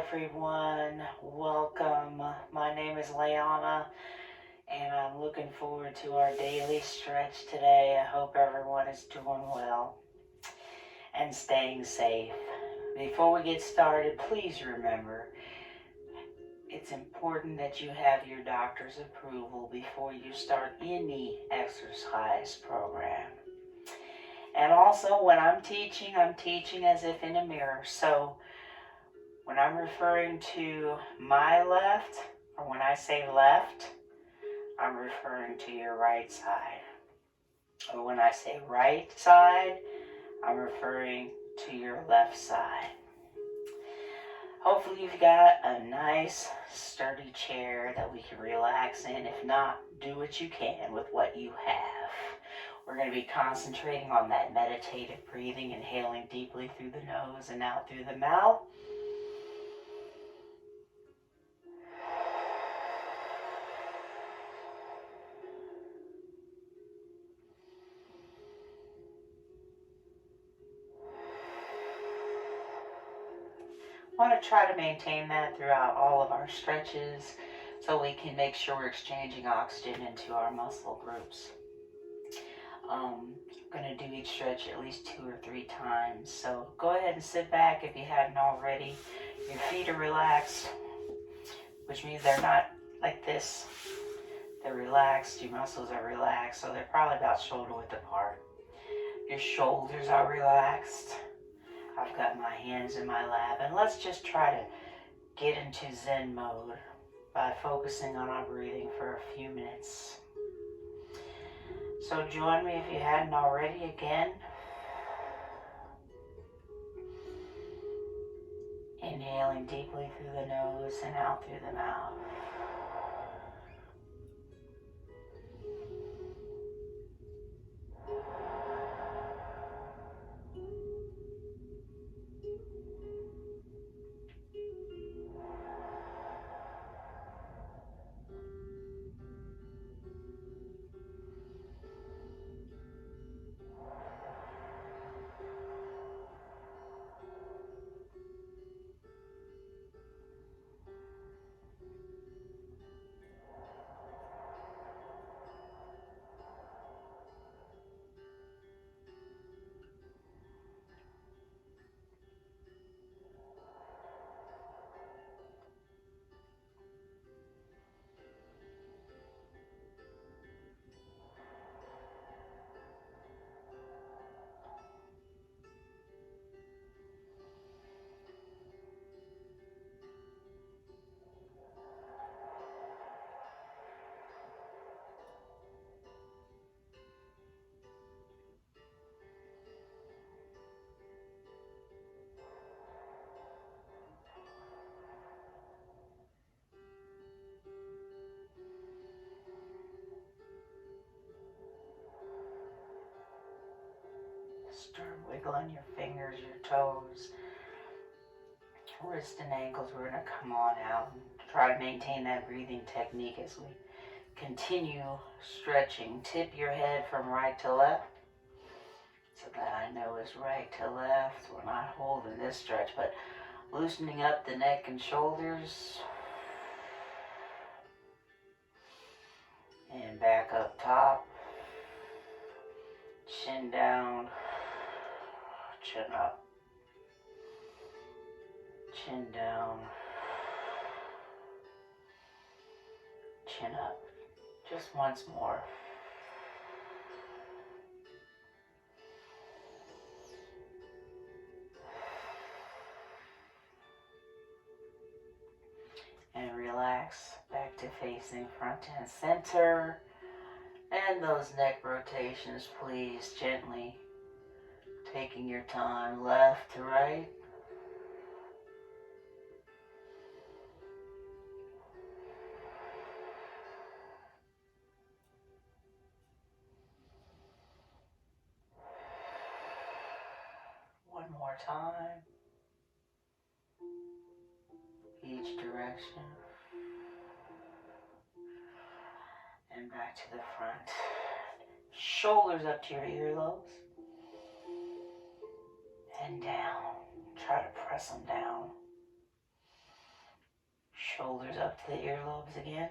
everyone. Welcome. My name is Leana, and I'm looking forward to our daily stretch today. I hope everyone is doing well and staying safe. Before we get started, please remember it's important that you have your doctor's approval before you start any exercise program. And also, when I'm teaching as if in a mirror. So when I'm referring to my left, or when I say left, I'm referring to your right side. Or when I say right side, I'm referring to your left side. Hopefully you've got a nice, sturdy chair that we can relax in. If not, do what you can with what you have. We're going to be concentrating on that meditative breathing, inhaling deeply through the nose and out through the mouth. Want to try to maintain that throughout all of our stretches so we can make sure we're exchanging oxygen into our muscle groups. I'm going to do each stretch at least 2 or 3 times. So go ahead and sit back if you hadn't already. Your feet are relaxed, which means they're not like this. They're relaxed. Your muscles are relaxed. So they're probably about shoulder width apart. Your shoulders are relaxed. I've got my hands in my lap, and let's just try to get into Zen mode by focusing on our breathing for a few minutes. So join me if you hadn't already again. Inhaling deeply through the nose and out through the mouth. Start wiggling your fingers, your toes, wrists and ankles. We're going to come on out and try to maintain that breathing technique as we continue stretching. Tip your head from right to left so that I know it's right to left. We're not holding this stretch, but loosening up the neck and shoulders. And back up top. Chin down. Chin up. Chin down. Chin up. Just once more. And relax back to facing front and center. And those neck rotations, please, gently taking your time, left to right. One more time. Each direction. And back to the front. Shoulders up to your earlobes. And down. Try to press them down. Shoulders up to the earlobes again.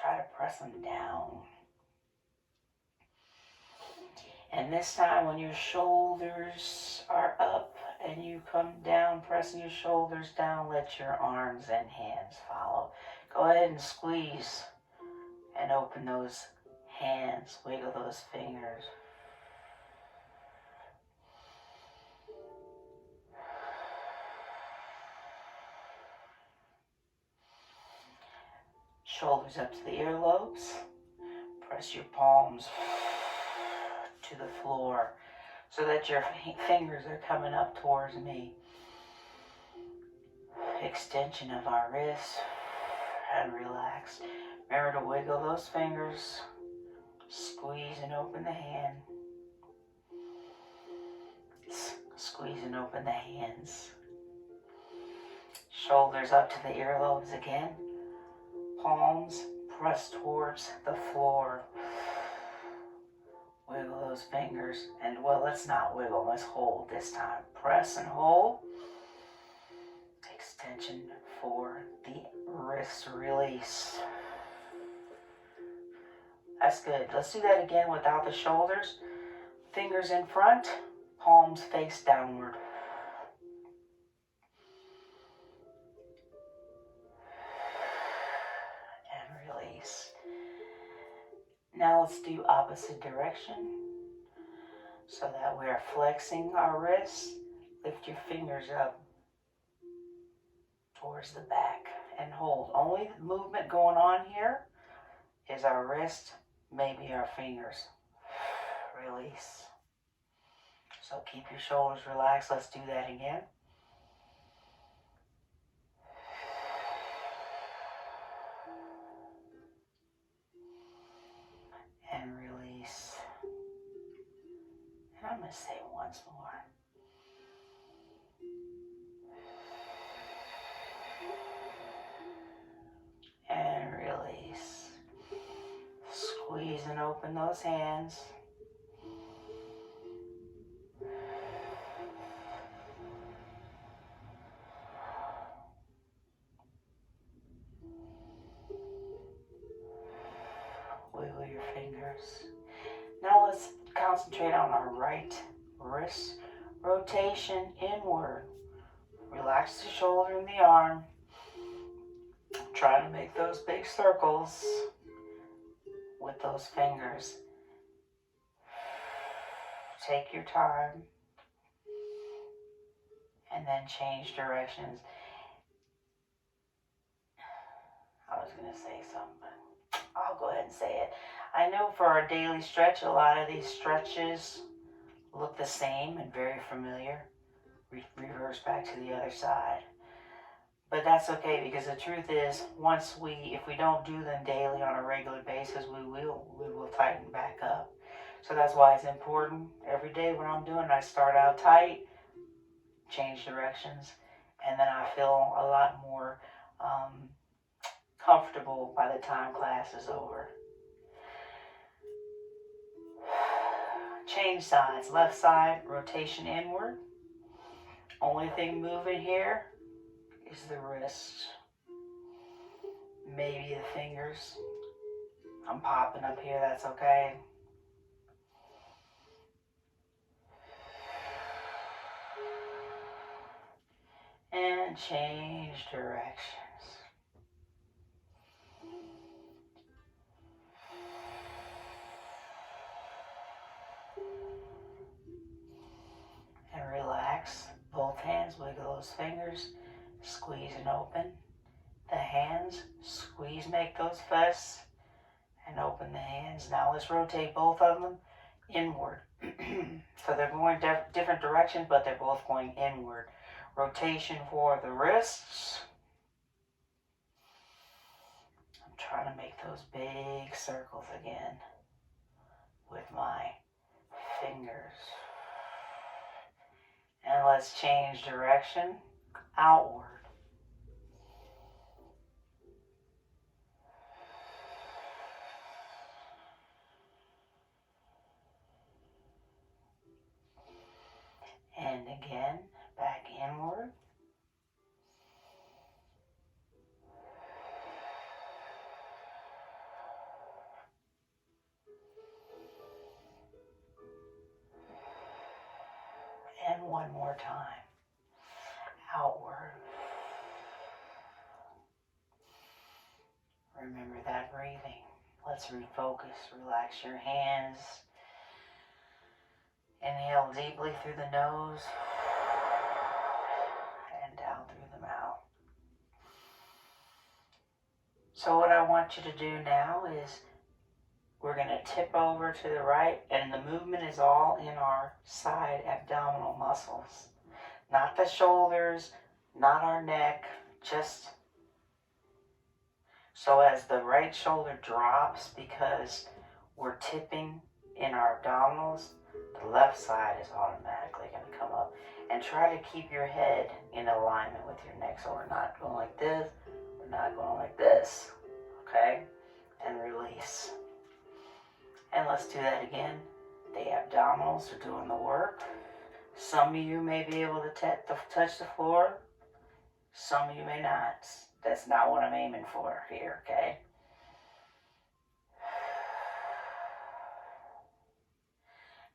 Try to press them down. And this time when your shoulders are up and you come down, pressing your shoulders down, let your arms and hands follow. Go ahead and squeeze and open those hands. Wiggle those fingers. Shoulders up to the earlobes. Press your palms to the floor so that your fingers are coming up towards me. Extension of our wrists and relax. Remember to wiggle those fingers. Squeeze and open the hand. Squeeze and open the hands. Shoulders up to the earlobes again. Palms press towards the floor. Wiggle those fingers. And well, let's not wiggle. Let's hold this time. Press and hold. Extension for the wrist release. That's good. Let's do that again without the shoulders. Fingers in front, palms face downward. And release. Now let's do opposite direction so that we are flexing our wrists. Lift your fingers up towards the back and hold. Only movement going on here is our wrist, maybe our fingers. Release. So keep your shoulders relaxed. Let's do that again. And release. And I'm going to say it once more. And release. Squeeze and open those hands. Wiggle your fingers. Now let's concentrate on our right wrist. Rotation inward. Relax the shoulder and the arm. Try to make those big circles with those fingers. Take your time. And then change directions. I was going to say something, but I'll go ahead and say it. I know for our daily stretch, a lot of these stretches look the same and very familiar. Reverse back to the other side. But that's okay, because the truth is, if we don't do them daily on a regular basis, we will tighten back up. So that's why it's important. Every day when I'm doing it, I start out tight, change directions, and then I feel a lot more comfortable by the time class is over. Change sides. Left side, rotation inward. Only thing moving here is the wrist. Maybe the fingers. I'm popping up here, that's okay. And change directions. And relax. Both hands, wiggle those fingers. Squeeze and open. The hands, squeeze, make those fists. And open the hands. Now let's rotate both of them inward. So they're going different directions, but they're both going inward. Rotation for the wrists. I'm trying to make those big circles again with my fingers. And let's change direction outward. And again, back inward. And one more time. Outward. Remember that breathing. Let's refocus. Relax your hands. Inhale deeply through the nose and down through the mouth. So what I want you to do now is we're going to tip over to the right, and the movement is all in our side abdominal muscles. Not the shoulders, not our neck, just so as the right shoulder drops because we're tipping in our abdominals, the left side is automatically going to come up. And try to keep your head in alignment with your neck, so we're not going like this, we're not going like this, okay? And release. And let's do that again. The abdominals are doing the work. Some of you may be able to touch the floor. Some of you may not. That's not what I'm aiming for here, okay?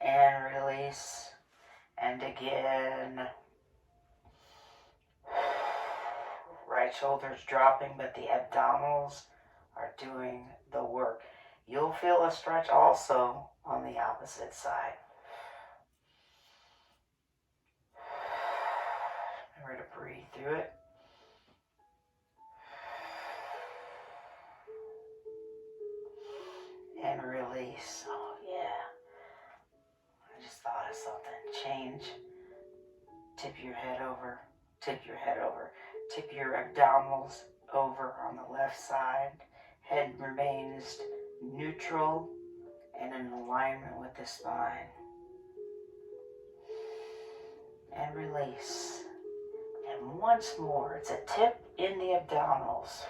And release. And again. Right shoulder's dropping, but the abdominals are doing the work. You'll feel a stretch also on the opposite side. Remember to breathe through it. And release. Oh yeah. I just thought of something. Change. Tip your head over. Tip your head over. Tip your abdominals over on the left side. Head remains neutral and in alignment with the spine. And release. And once more, it's a tip in the abdominals.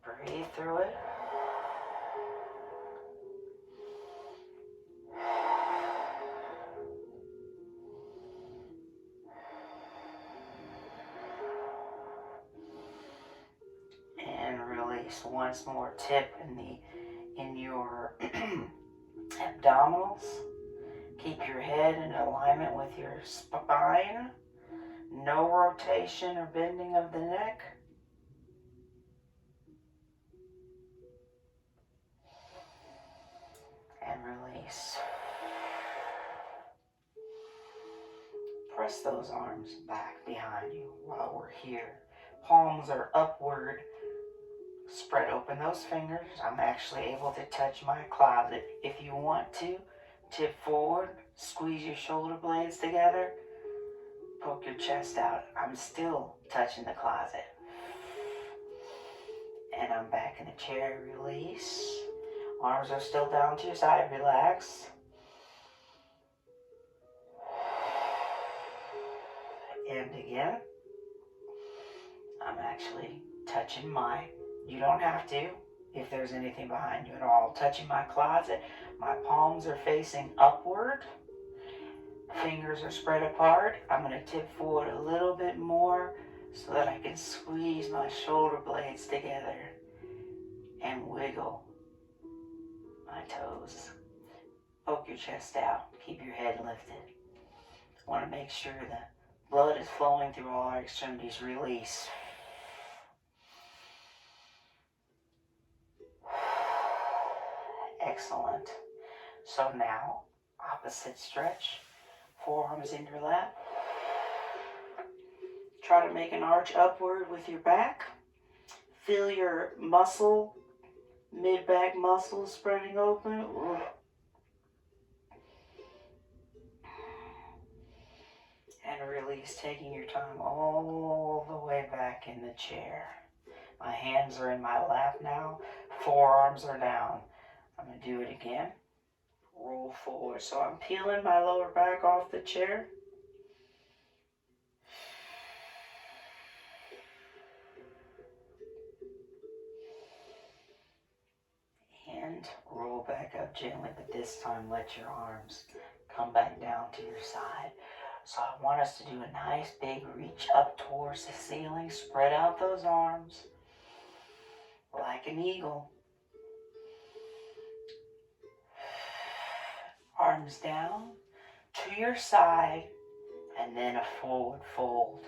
Breathe through it. And release. Once more, tip in your abdominals. Keep your head in alignment with your spine. No rotation or bending of the neck. And release. Press those arms back behind you while we're here. Palms are upward. Spread open those fingers. I'm actually able to touch my closet. If you want to, tip forward, squeeze your shoulder blades together, poke your chest out. I'm still touching the closet. And I'm back in the chair. Release. Arms are still down to your side. Relax. And again. I'm actually touching you don't have to if there's anything behind you at all. Touching my closet. My palms are facing upward. Fingers are spread apart. I'm going to tip forward a little bit more so that I can squeeze my shoulder blades together and wiggle my toes. Poke your chest out. Keep your head lifted. Want to make sure the blood is flowing through all our extremities. Release. Excellent. So now, opposite stretch. Forearms in your lap. Try to make an arch upward with your back. Feel your mid-back muscles spreading open. And release, taking your time all the way back in the chair. My hands are in my lap now. Forearms are down. I'm going to do it again. Roll forward. So I'm peeling my lower back off the chair. And roll back up gently, but this time let your arms come back down to your side. So I want us to do a nice big reach up towards the ceiling. Spread out those arms like an eagle. Arms down. to your side, and then a forward fold.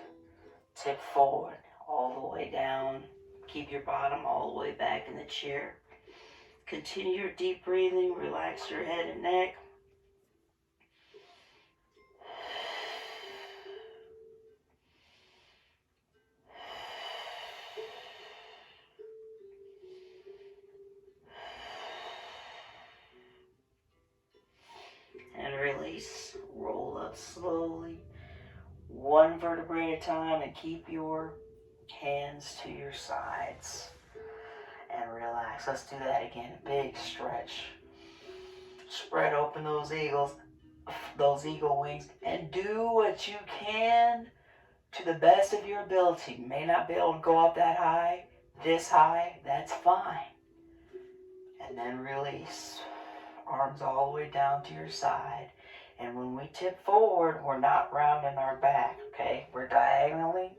Tip forward all the way down. Keep your bottom all the way back in the chair. Continue your deep breathing. Relax your head and neck. And release. Roll up slowly. One vertebrae at a time, and keep your hands to your sides. And relax. Let's do that again. Big stretch. Spread open those eagle wings, and do what you can to the best of your ability. You may not be able to go up that high, this high, that's fine. And then release. Arms all the way down to your side. And when we tip forward, we're not rounding our back, okay? We're diagonally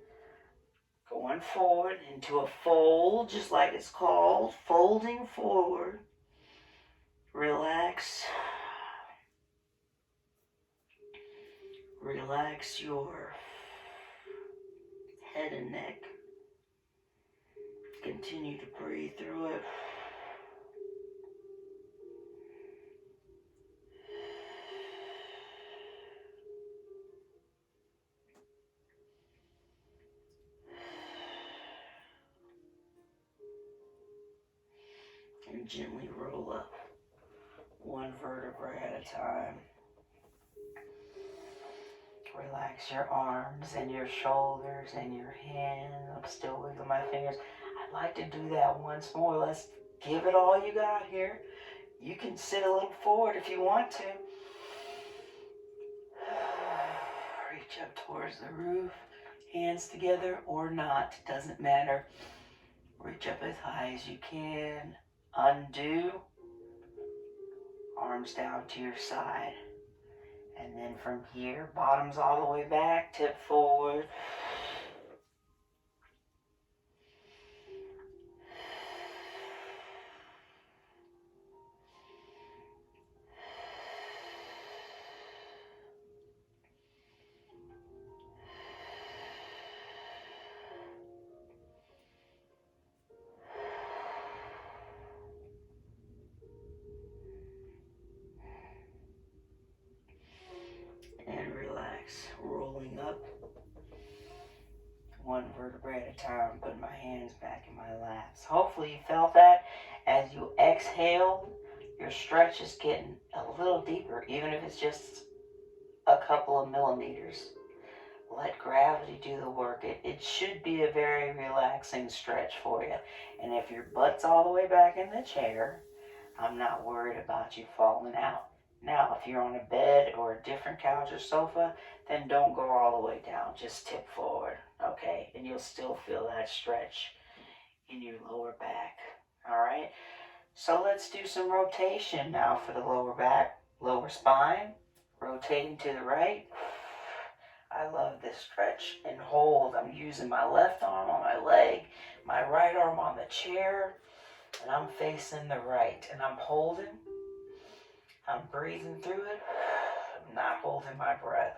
going forward into a fold, just like it's called, folding forward. Relax. Relax your head and neck. Continue to breathe through it. And gently roll up one vertebrae at a time. Relax your arms and your shoulders and your hands. I'm still wiggling my fingers. I'd like to do that once more. Let's give it all you got here. You can sit a little forward if you want to. Reach up towards the roof. Hands together or not, doesn't matter. Reach up as high as you can. Undo. Arms down to your side. And then from here, bottoms all the way back, tip forward. And relax, rolling up one vertebrae at a time, putting my hands back in my laps. Hopefully you felt that. As you exhale, your stretch is getting a little deeper, even if it's just a couple of millimeters. Let gravity do the work. It should be a very relaxing stretch for you. And if your butt's all the way back in the chair, I'm not worried about you falling out. Now, if you're on a bed or a different couch or sofa, then don't go all the way down. Just tip forward, okay? And you'll still feel that stretch in your lower back, all right? So let's do some rotation now for the lower back, lower spine. Rotating to the right. I love this stretch and hold. I'm using my left arm on my leg, my right arm on the chair, and I'm facing the right. And I'm holding. I'm breathing through it. I'm not holding my breath.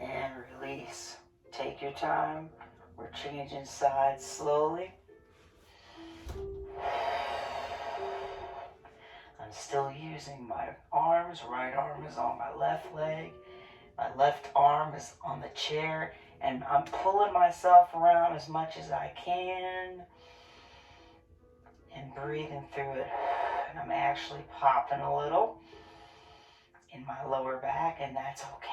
And release. Take your time. We're changing sides slowly. I'm still using my arms. Right arm is on my left leg. My left arm is on the chair. And I'm pulling myself around as much as I can. And breathing through it. And I'm actually popping a little in my lower back, and that's okay.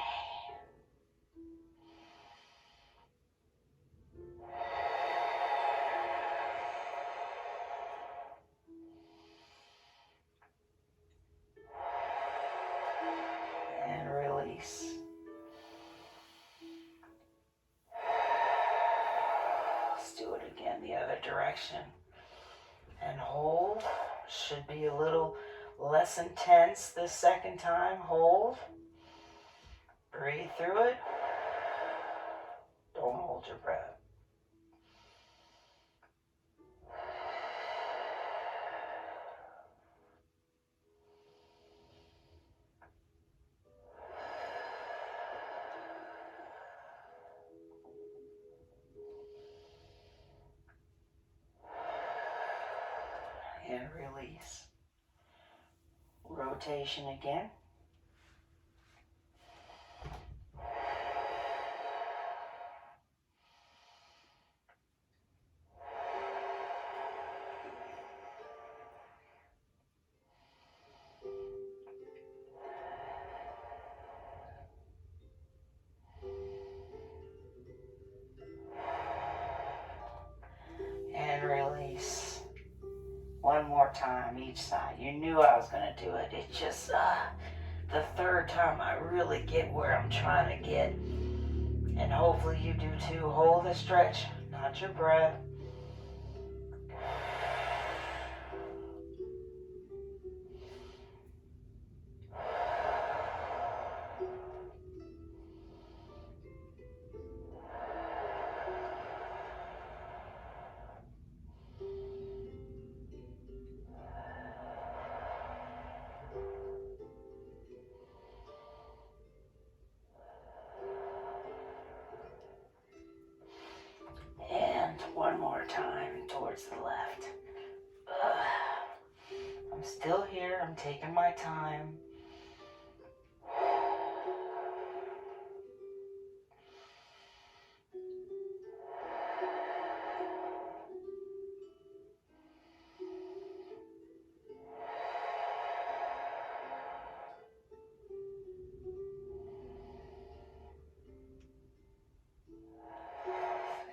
And release. Let's do it again the other direction. And hold. Should be a little less intense this second time. Hold. Breathe through it. Don't hold your breath. And release. Rotation again. And release. One more time each side. You knew I was going to do it. It's just the third time I really get where I'm trying to get. And hopefully you do too. Hold the stretch, not your breath. And one more time towards the left. I'm still here. I'm taking my time.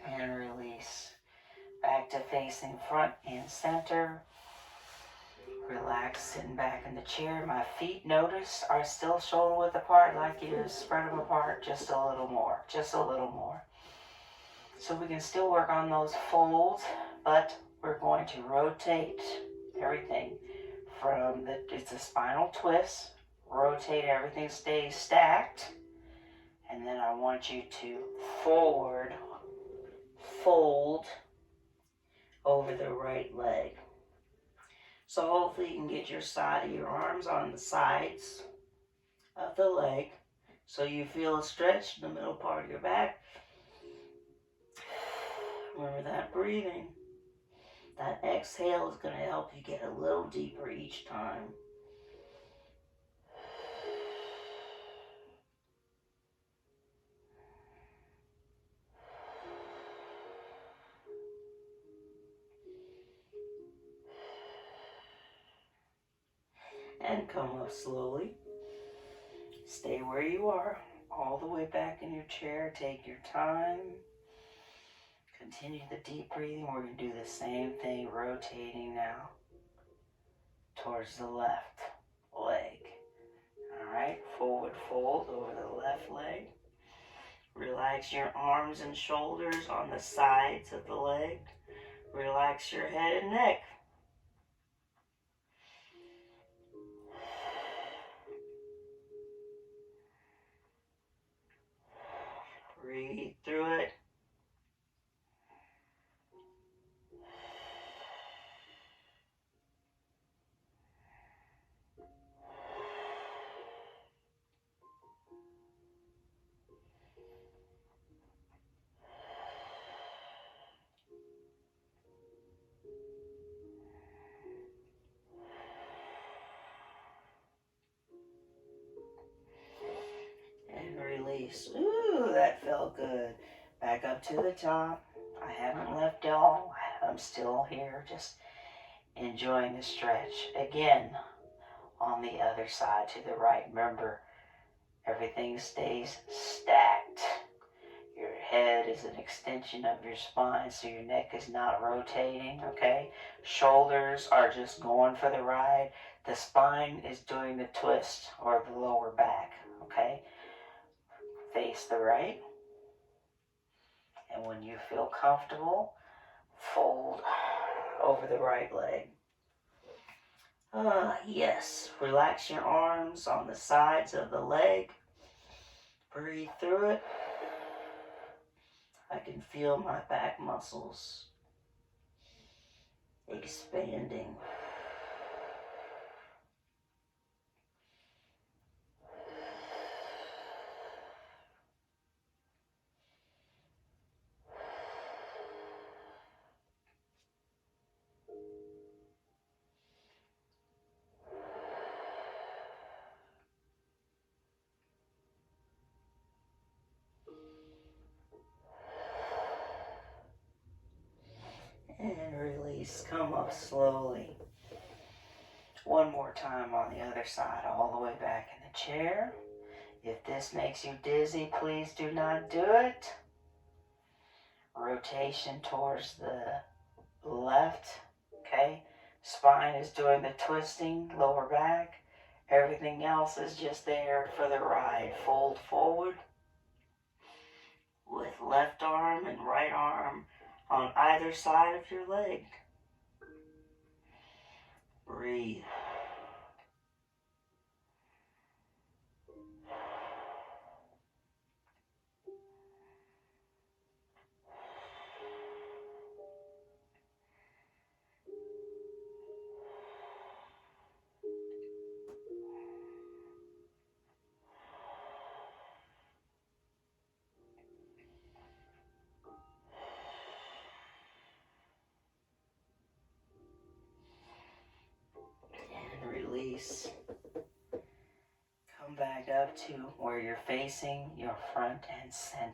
And release. Back to facing front and center. Relax, sitting back in the chair. My feet, notice, are still shoulder width apart. Like you to spread them apart just a little more. Just a little more. So we can still work on those folds, but we're going to rotate everything from it's a spinal twist. Rotate, everything stays stacked. And then I want you to forward fold over the right leg. So hopefully you can get your side of your arms on the sides of the leg so you feel a stretch in the middle part of your back. Remember that breathing. That exhale is going to help you get a little deeper each time. And come up slowly. Stay where you are, all the way back in your chair. Take your time. Continue the deep breathing. We're going to do the same thing, rotating now towards the left leg. All right, forward fold over the left leg. Relax your arms and shoulders on the sides of the leg. Relax your head and neck. Breathe through it. And release. Ooh, that felt good. Back up to the top. I haven't left y'all. I'm still here, just enjoying the stretch. Again, on the other side to the right. Remember, everything stays stacked. Your head is an extension of your spine, so your neck is not rotating, okay? Shoulders are just going for the ride. The spine is doing the twist or the lower back, okay? Face the right. And when you feel comfortable, fold over the right leg. Yes. Relax your arms on the sides of the leg. Breathe through it. I can feel my back muscles expanding. And release. Come up slowly. One more time on the other side, all the way back in the chair. If this makes you dizzy, please do not do it. Rotation towards the left, okay? Spine is doing the twisting, lower back. Everything else is just there for the ride. Fold forward with left arm and right arm on either side of your leg. Breathe. And release. Come back up to where you're facing your front and center.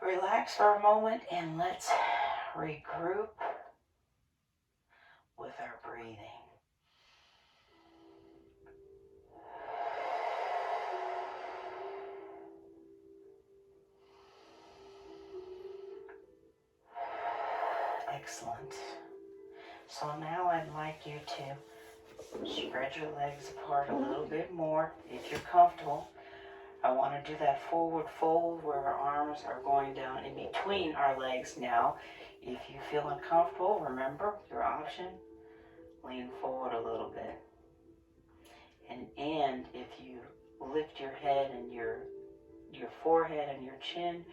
Relax for a moment and let's regroup with our breathing. Excellent. So now I'd like you to spread your legs apart a little bit more if you're comfortable. I want to do that forward fold where our arms are going down in between our legs now. If you feel uncomfortable, remember your option, lean forward a little bit. And if you lift your head and your forehead and your chin,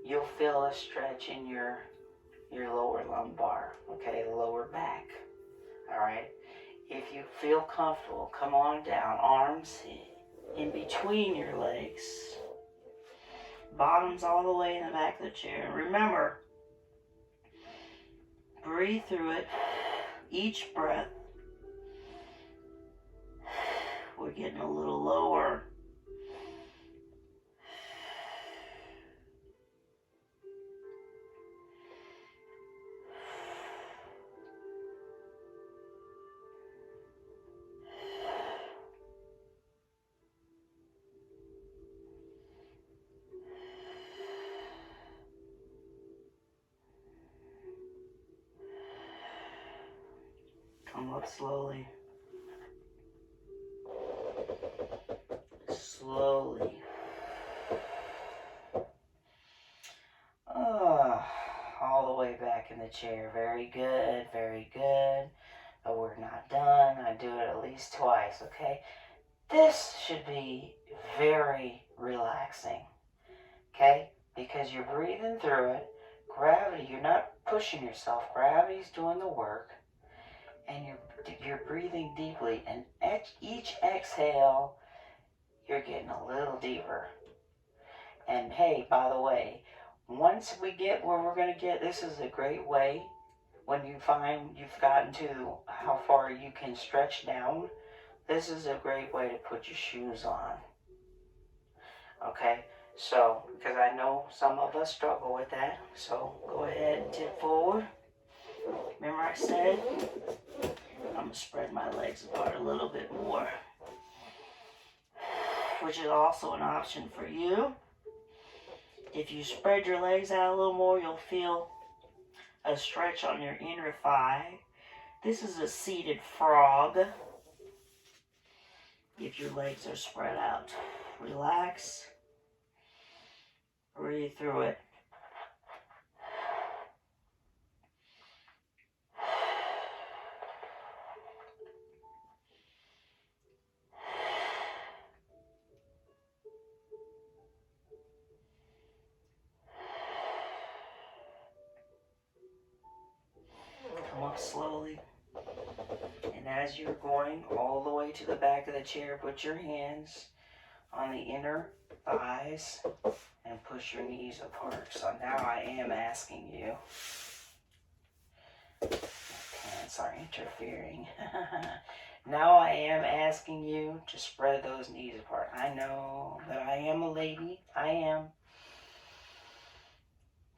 you'll feel a stretch in your lower lumbar, okay, the lower back. All right. If you feel comfortable, come on down, arms in between your legs, bottoms all the way in the back of the chair. Remember, breathe through it. Each breath, we're getting a little lower. Come up slowly. Slowly. All the way back in the chair. Very good, very good. But we're not done. I do it at least twice, okay? This should be very relaxing, okay? Because you're breathing through it. Gravity, you're not pushing yourself. Gravity's doing the work. And you're breathing deeply. And each exhale, you're getting a little deeper. And hey, by the way, once we get where we're going to get, this is a great way when you find you've gotten to how far you can stretch down. This is a great way to put your shoes on. Okay, so, because I know some of us struggle with that, so go ahead and tip forward. Remember I said, I'm going to spread my legs apart a little bit more, which is also an option for you. If you spread your legs out a little more, you'll feel a stretch on your inner thigh. This is a seated frog. If your legs are spread out, relax. Breathe through it. up slowly. And as you're going all the way to the back of the chair, put your hands on the inner thighs and push your knees apart. So now I am asking you, my pants are interfering. Now I am asking you to spread those knees apart. I know that I am a lady. I am.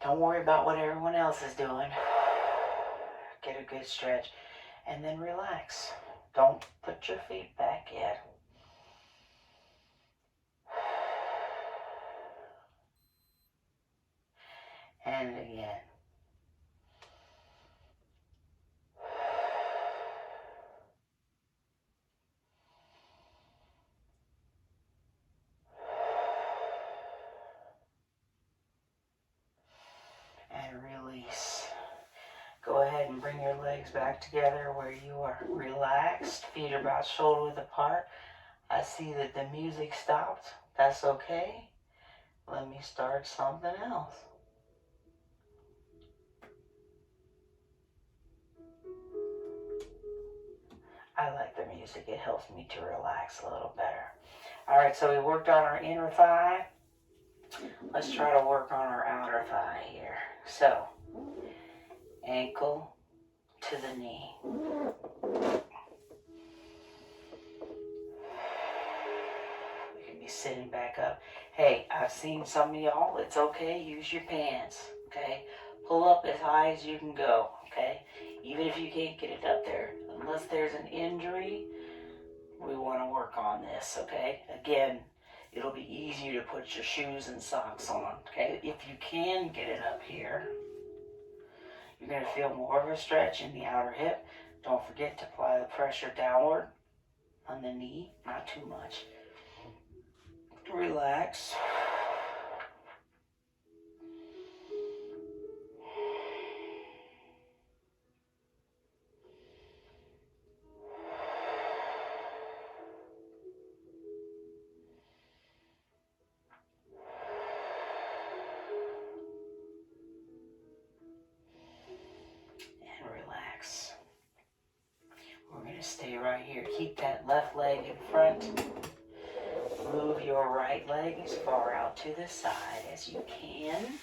Don't worry about what everyone else is doing. Get a good stretch and then relax. Don't put your feet back yet. And again. And release. Go ahead and bring your legs back together where you are relaxed. Feet are about shoulder width apart. I see that the music stopped. That's okay. Let me start something else. I like the music. It helps me to relax a little better. All right, so we worked on our inner thigh. Let's try to work on our outer thigh here. So, ankle to the knee. We can be sitting back up. Hey, I've seen some of y'all. It's okay. Use your pants. Okay? Pull up as high as you can go. Okay? Even if you can't get it up there. Unless there's an injury, we want to work on this. Okay? Again, it'll be easier to put your shoes and socks on. Okay? If you can get it up here, you're going to feel more of a stretch in the outer hip. Don't forget to apply the pressure downward on the knee, not too much. Relax. And relax. We're going to stay right here. Keep that left leg in front. Move your right leg as far out to the side as you can.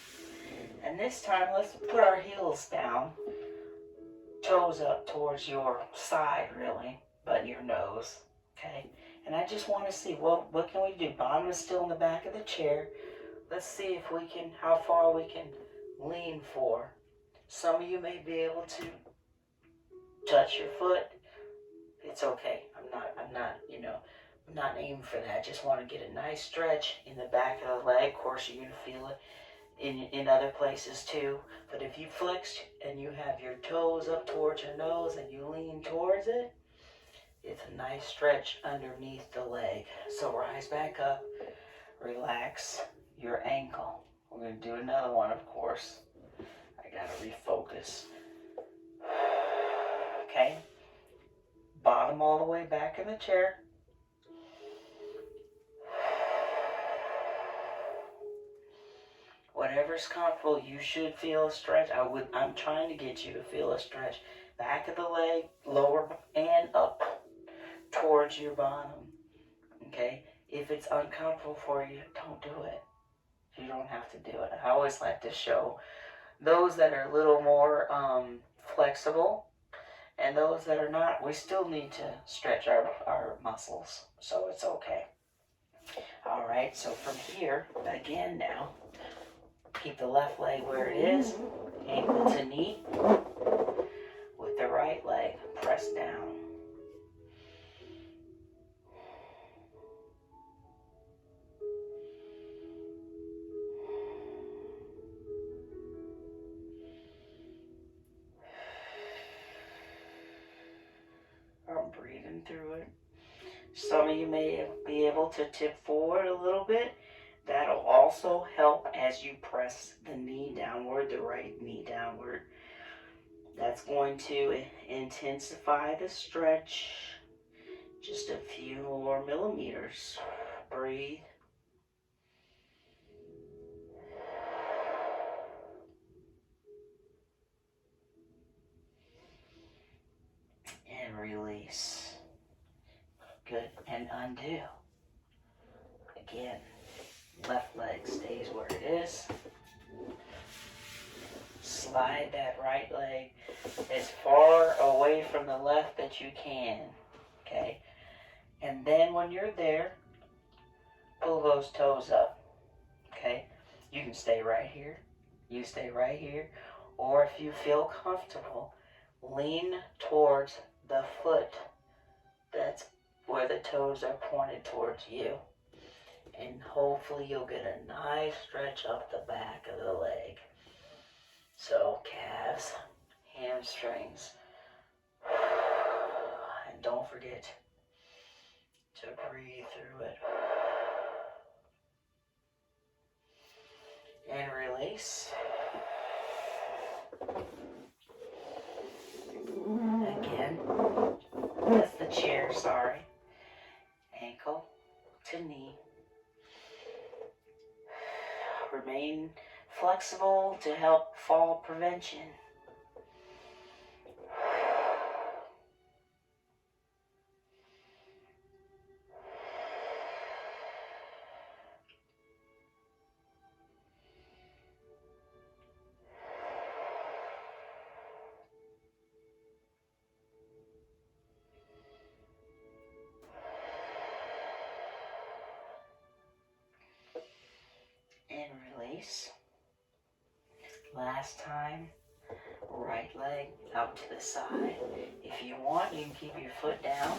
And this time, let's put our heels down. Toes up towards your side, really, but your nose. Okay? And I just want to see, well, what can we do? Bottom is still in the back of the chair. Let's see if we can, how far we can lean for. Some of you may be able to touch your foot. It's okay. I'm not aiming for that. Just want to get a nice stretch in the back of the leg. Of course, you're going to feel it in other places too. But if you flexed and you have your toes up towards your nose and you lean towards it, it's a nice stretch underneath the leg. So rise back up, relax your ankle. We're going to do another one, of course. I got to refocus. Okay. Bottom all the way back in the chair. Whatever's comfortable, you should feel a stretch. I'm trying to get you to feel a stretch. Back of the leg, lower and up towards your bottom. Okay? If it's uncomfortable for you, don't do it. You don't have to do it. I always like to show those that are a little more flexible and those that are not. We still need to stretch our muscles, so it's okay. All right, so from here, again now, keep the left leg where it is, ankle to knee, with the right leg pressed down. I'm breathing through it. Some of you may be able to tip forward a little bit. That'll also help as you press the knee downward, the right knee downward. That's going to intensify the stretch. Just a few more millimeters. Breathe. release. Good, and undo. Again, left leg stays where it is. Slide that right leg as far away from the left that you can, okay? And then when you're there, pull those toes up, okay? You can stay right here, you stay right here, or if you feel comfortable, lean towards the foot that's where the toes are pointed towards you. And hopefully you'll get a nice stretch up the back of the leg. So calves, hamstrings, and don't forget to breathe through it. And release. Again, that's the chair, sorry. Ankle to knee. Remain flexible to help fall prevention. And release. Last time, right leg out to the side. If you want, you can keep your foot down.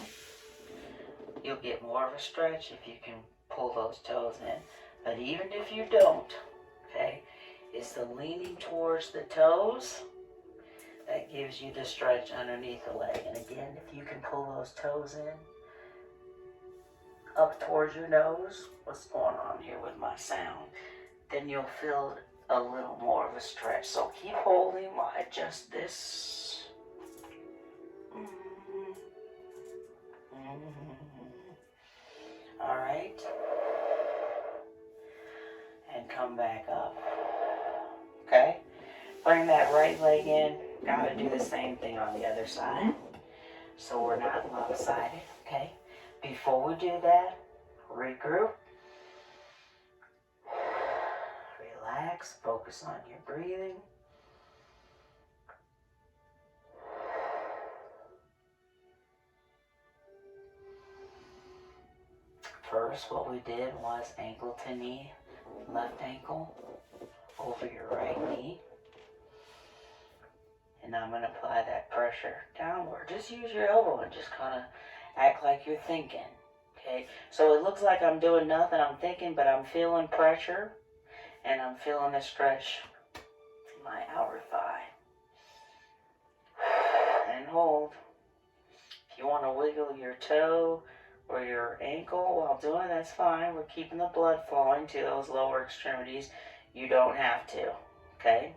You'll get more of a stretch if you can pull those toes in. But even if you don't, okay, it's the leaning towards the toes that gives you the stretch underneath the leg. And again, if you can pull those toes in, up towards your nose, what's going on here with my sound, then you'll feel a little more of a stretch. So keep holding while I adjust this. All right. And come back up. Okay? Bring that right leg in. Gotta do the same thing on the other side, so we're not lopsided, okay? Before we do that, regroup. Relax, focus on your breathing. First, what we did was ankle to knee, left ankle over your right knee. And I'm going to apply that pressure downward. Just use your elbow and just kind of act like you're thinking. Okay? So it looks like I'm doing nothing, I'm thinking, but I'm feeling pressure. And I'm feeling a stretch in my outer thigh. And hold. If you want to wiggle your toe or your ankle while doing it, that's fine. We're keeping the blood flowing to those lower extremities. You don't have to. Okay?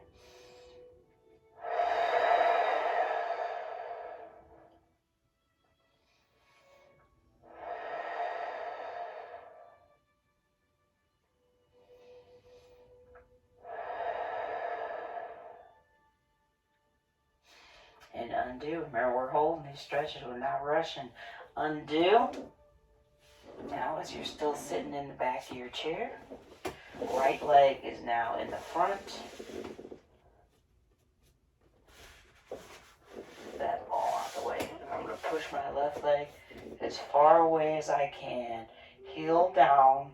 And undo. Remember, we're holding these stretches. We're not rushing. Undo. Now, as you're still sitting in the back of your chair, right leg is now in the front. That ball out the way. I'm going to push my left leg as far away as I can. Heel down.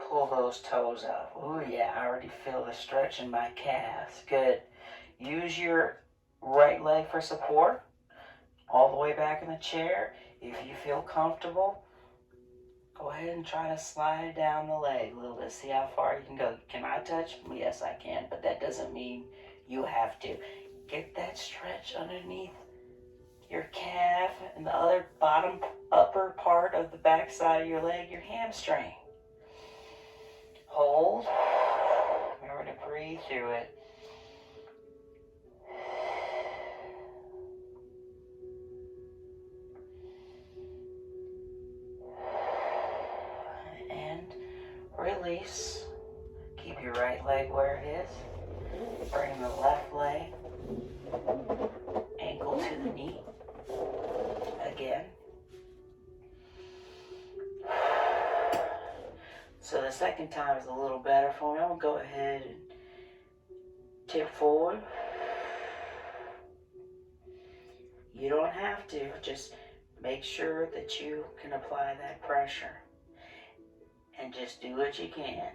Pull those toes up. Oh yeah, I already feel the stretch in my calves. Good. Use your right leg for support, all the way back in the chair. If you feel comfortable, go ahead and try to slide down the leg a little bit. See how far you can go. Can I touch? Yes, I can, but that doesn't mean you have to. Get that stretch underneath your calf and the other bottom upper part of the back side of your leg, your hamstring. Hold. Remember to breathe through it. Release. Keep your right leg where it is. Bring the left leg, ankle to the knee. So the second time is a little better for me. I'm going to go ahead and tip forward. You don't have to, just make sure that you can apply that pressure. And just do what you can.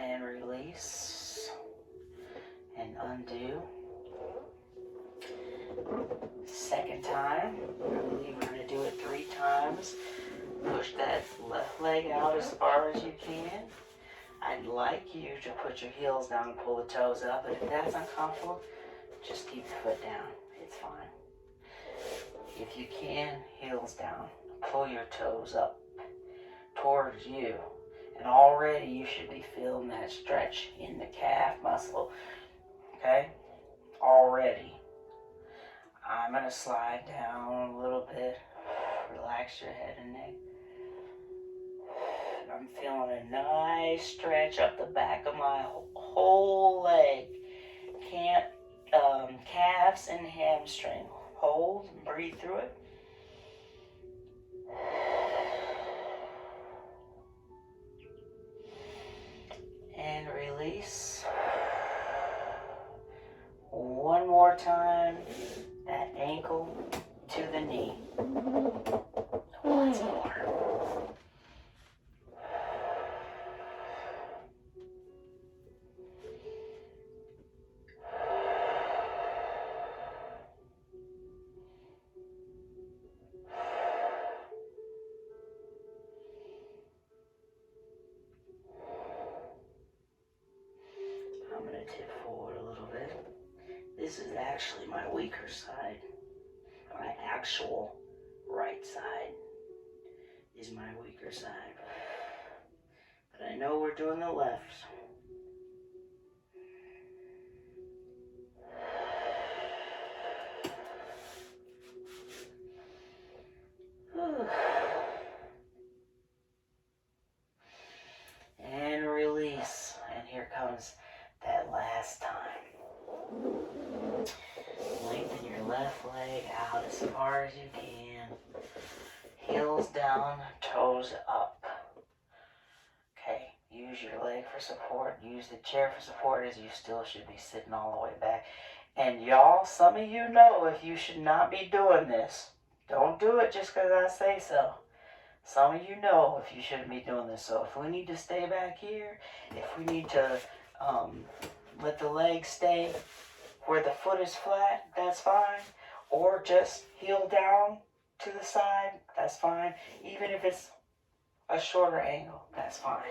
And release. And undo. Second time. I believe we're going to do it 3 times. Push that left leg out as far as you can. I'd like you to put your heels down and pull the toes up, but if that's uncomfortable, just keep your foot down. It's fine. If you can, heels down. Pull your toes up towards you. And already you should be feeling that stretch in the calf muscle. Okay? Already. I'm going to slide down a little bit. Relax your head and neck. I'm feeling a nice stretch up the back of my whole leg. Calves and hamstring. Hold and breathe through it. And release. One more time. That ankle to the knee. Once more. I'm going to tip forward a little bit. This is actually my weaker side. My actual right side is my weaker side. But I know we're doing the left. And release. And here comes that last time. Lengthen your left leg out as far as you can. Heels down, toes up. Okay, use your leg for support. Use the chair for support as you still should be sitting all the way back. And y'all, some of you know if you should not be doing this. Don't do it just because I say so. Some of you know if you shouldn't be doing this. So if we need to stay back here, if we need to let the leg stay where the foot is flat, that's fine. Or just heel down to the side, that's fine. Even if it's a shorter angle, that's fine.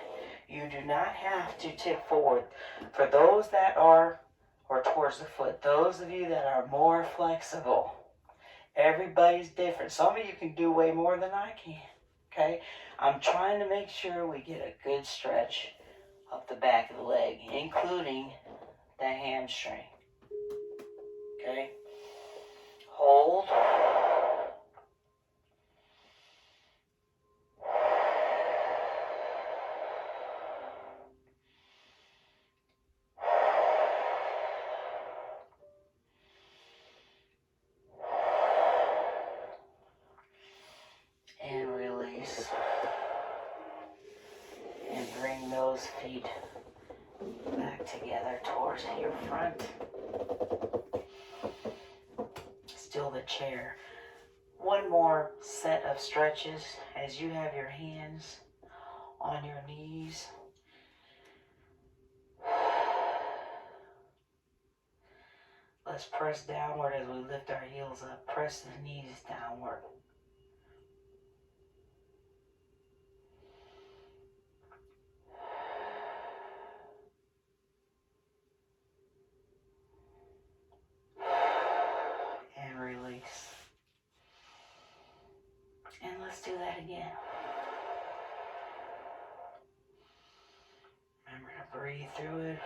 You do not have to tip forward. For those that are, or towards the foot, those of you that are more flexible, everybody's different. Some of you can do way more than I can, okay? I'm trying to make sure we get a good stretch up the back of the leg, including the hamstring, okay? Hold. And release. And bring those feet back together towards your front. Still the chair. One more set of stretches as you have your hands on your knees. Let's press downward as we lift our heels up. Press the knees downward. And release. And let's do that again. Remember to breathe through it.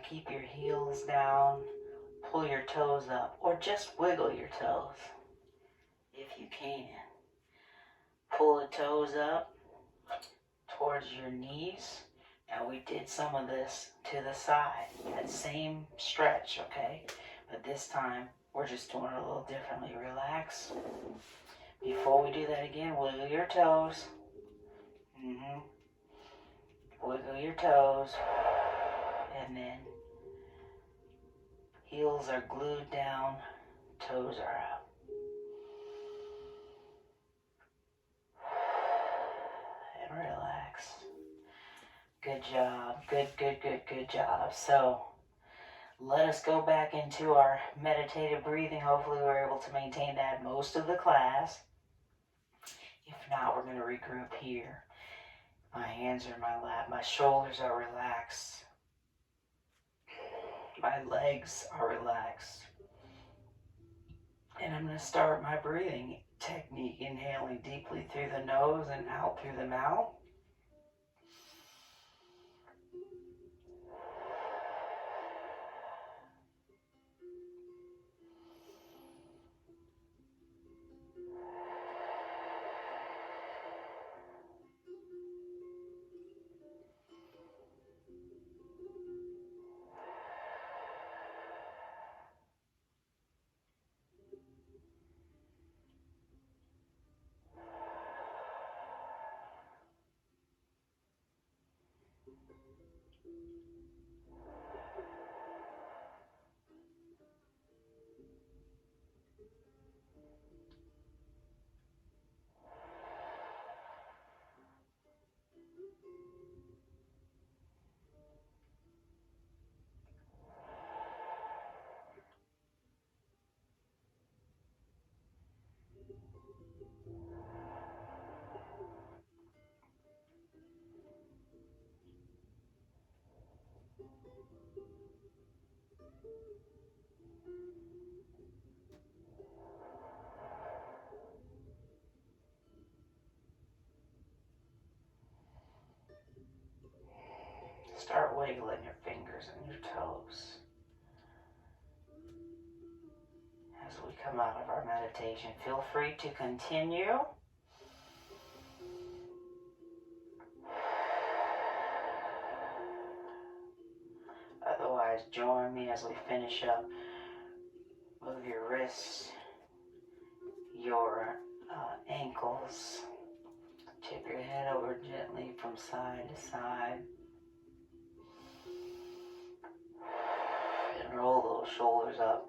keep your heels down, pull your toes up, or just wiggle your toes if you can. Pull the toes up towards your knees. Now we did some of this to the side, that same stretch, okay? But this time, we're just doing it a little differently. Relax. Before we do that again, wiggle your toes. Wiggle your toes. And then heels are glued down, toes are up. And relax. Good job. Good job. So, let us go back into our meditative breathing. Hopefully we're able to maintain that most of the class. If not, we're going to regroup here. My hands are in my lap. My shoulders are relaxed. My legs are relaxed. And I'm going to start my breathing technique, inhaling deeply through the nose and out through the mouth. Start wiggling your fingers and your toes as we come out of our meditation. Feel free to continue. Otherwise, join me as we finish up. Move your wrists, your ankles. Tip your head over gently from side to side. And roll those shoulders up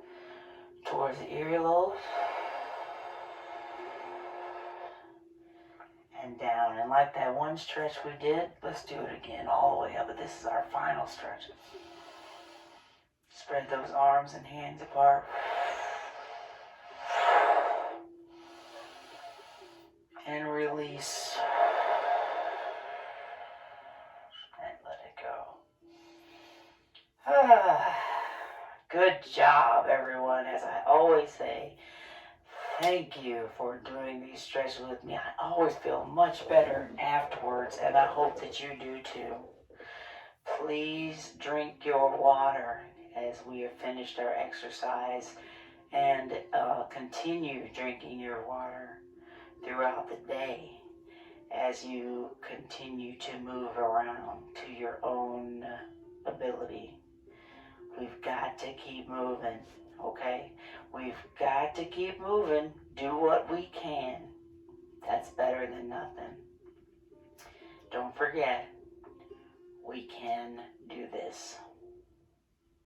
towards the earlobes. And down. And like that one stretch we did, let's do it again all the way up. But this is our final stretch. Spread those arms and hands apart. And release. And let it go. Good job, everyone. As I always say, thank you for doing these stretches with me. I always feel much better afterwards, and I hope that you do too. Please drink your water as we have finished our exercise, and continue drinking your water throughout the day as you continue to move around to your own ability. We've got to keep moving, okay? We've got to keep moving. Do what we can. That's better than nothing. Don't forget, we can do this.